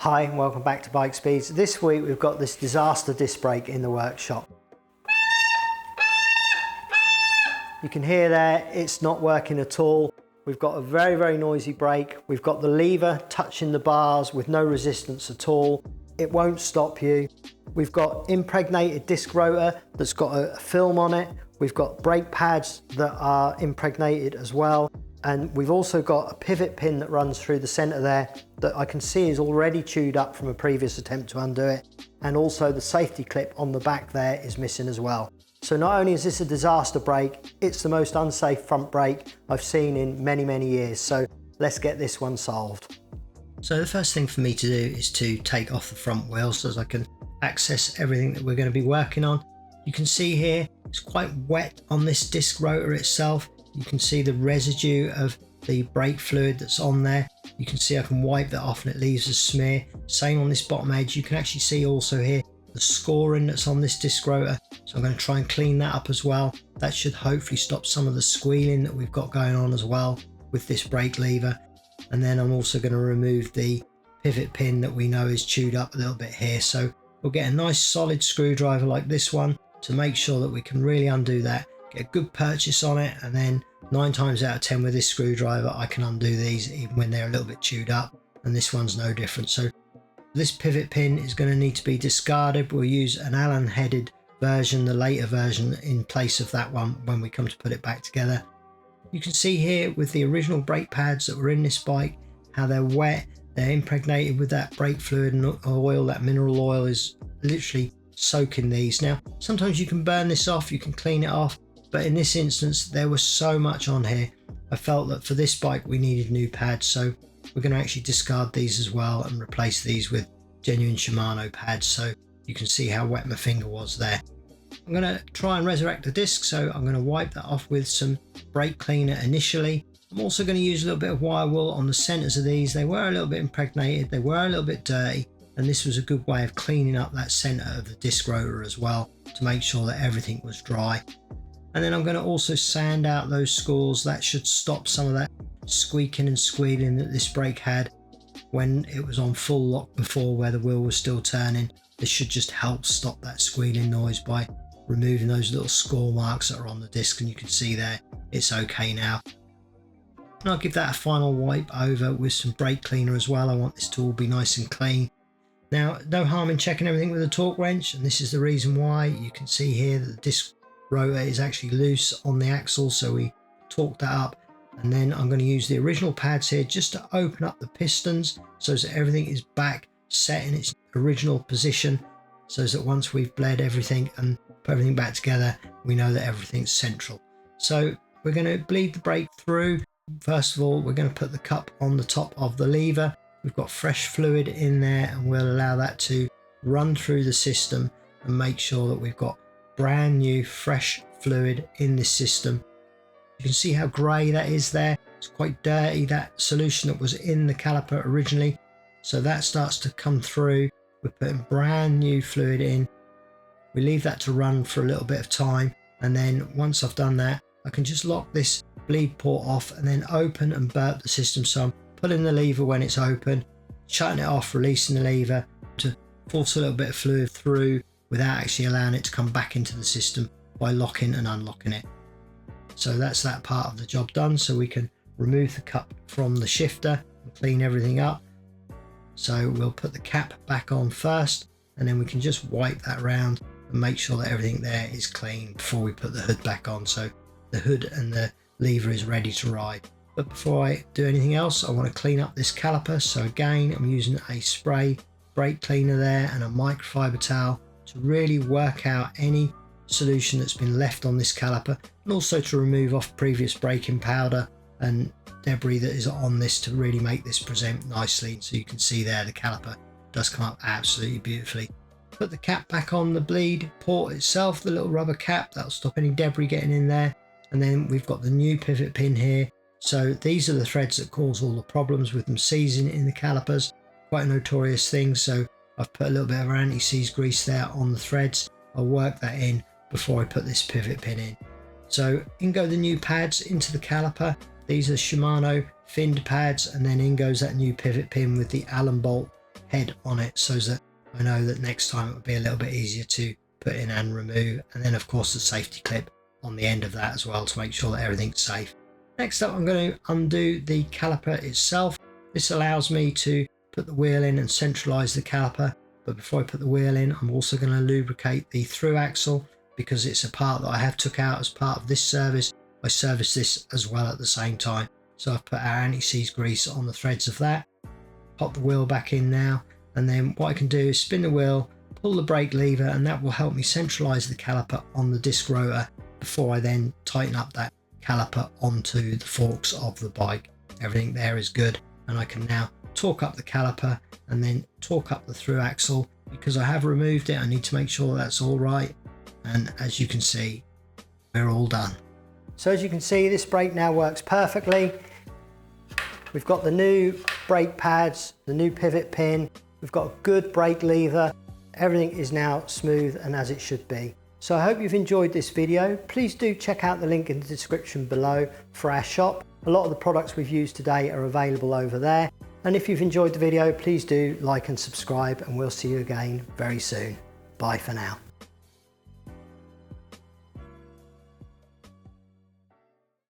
Hi and welcome back to Bike Speeds. This week we've got this disaster disc brake in the workshop. You can hear there it's not working at all. We've got a very noisy brake. We've got the lever touching the bars with no resistance at all. It won't stop you. We've got impregnated disc rotor that's got a film on it. We've got brake pads that are impregnated as well. And we've also got a pivot pin that runs through the center there that I can see is already chewed up from a previous attempt to undo it. And also the safety clip on the back there is missing as well. So not only is this a disaster brake, it's the most unsafe front brake I've seen in many years. So let's get this one solved. So the first thing for me to do is to take off the front wheel so as I can access everything that we're going to be working on. You can see here it's quite wet on this disc rotor itself. You can see the residue of the brake fluid that's on there. You can see I can wipe that off and it leaves a smear. Same on this bottom edge. You can actually see also here the scoring that's on this disc rotor. So I'm going to try and clean that up as well. That should hopefully stop some of the squealing that we've got going on as well with this brake lever. And then I'm also going to remove the pivot pin that we know is chewed up a little bit here. So we'll get a nice solid screwdriver like this one to make sure that we can really undo that. Get a good purchase on it, and then 9 times out of 10 with this screwdriver I can undo these even when they're a little bit chewed up, and this one's no different. So this pivot pin is going to need to be discarded. We'll use an Allen headed version, the later version, in place of that one when we come to put it back together. You can see here with the original brake pads that were in this bike how they're wet, they're impregnated with that brake fluid and oil. That mineral oil is literally soaking these. Now sometimes you can burn this off, you can clean it off, but in this instance there was so much on here I felt that for this bike we needed new pads, so we're going to actually discard these as well and replace these with genuine Shimano pads. So you can see how wet my finger was there. I'm going to try and resurrect the disc, so I'm going to wipe that off with some brake cleaner initially. I'm also going to use a little bit of wire wool on the centers of these. They were a little bit impregnated, they were a little bit dirty, and this was a good way of cleaning up that center of the disc rotor as well to make sure that everything was dry. And then I'm going to also sand out those scores. That should stop some of that squeaking and squealing that this brake had when it was on full lock before, where the wheel was still turning. This should just help stop that squealing noise by removing those little score marks that are on the disc, and you can see there it's okay now. And I'll give that a final wipe over with some brake cleaner as well. I want this to all be nice and clean. Now, no harm in checking everything with a torque wrench, and this is the reason why. You can see here that the disc rotor is actually loose on the axle, so we torqued that up. And then I'm going to use the original pads here just to open up the pistons so that everything is back set in its original position, so that once we've bled everything and put everything back together, we know that everything's central. So we're going to bleed the brake through. First of all, we're going to put the cup on the top of the lever. We've got fresh fluid in there, and we'll allow that to run through the system and make sure that we've got brand new fresh fluid in this system. You can see how grey that is there. It's quite dirty, that solution that was in the caliper originally. So that starts to come through. We're putting brand new fluid in. We leave that to run for a little bit of time, and then once I've done that, I can just lock this bleed port off and then open and burp the system. So I'm pulling the lever when it's open, shutting it off, releasing the lever to force a little bit of fluid through without actually allowing it to come back into the system by locking and unlocking it. So that's that part of the job done. So we can remove the cup from the shifter and clean everything up. So we'll put the cap back on first, and then we can just wipe that round and make sure that everything there is clean before we put the hood back on. So the hood and the lever is ready to ride. But before I do anything else, I want to clean up this caliper. So again, I'm using a spray brake cleaner there and a microfiber towel to really work out any solution that's been left on this caliper, and also to remove off previous braking powder and debris that is on this to really make this present nicely. So you can see there the caliper does come up absolutely beautifully. Put the cap back on the bleed port itself, the little rubber cap, that'll stop any debris getting in there. And then we've got the new pivot pin here. So these are the threads that cause all the problems with them seizing in the calipers. Quite a notorious thing, so I've put a little bit of anti-seize grease there on the threads. I'll work that in before I put this pivot pin in. So in go the new pads into the caliper. These are Shimano finned pads, and then in goes that new pivot pin with the Allen bolt head on it, so that I know that next time it will be a little bit easier to put in and remove. And then of course the safety clip on the end of that as well, to make sure that everything's safe. Next up, I'm going to undo the caliper itself. This allows me to put the wheel in and centralize the caliper. But before I put the wheel in, I'm also going to lubricate the through axle, because it's a part that I have took out as part of this service. I service this as well at the same time. So I've put our anti-seize grease on the threads of that. Pop the wheel back in now, and then what I can do is spin the wheel, pull the brake lever, and that will help me centralize the caliper on the disc rotor before I then tighten up that caliper onto the forks of the bike. Everything there is good, and I can now torque up the caliper and then torque up the through axle. Because I have removed it, I need to make sure that's all right, and as you can see, we're all done. So as you can see, this brake now works perfectly. We've got the new brake pads, the new pivot pin, we've got a good brake lever. Everything is now smooth and as it should be. So I hope you've enjoyed this video. Please do check out the link in the description below for our shop. A lot of the products we've used today are available over there. And if you've enjoyed the video, please do like and subscribe, and we'll see you again very soon. Bye for now.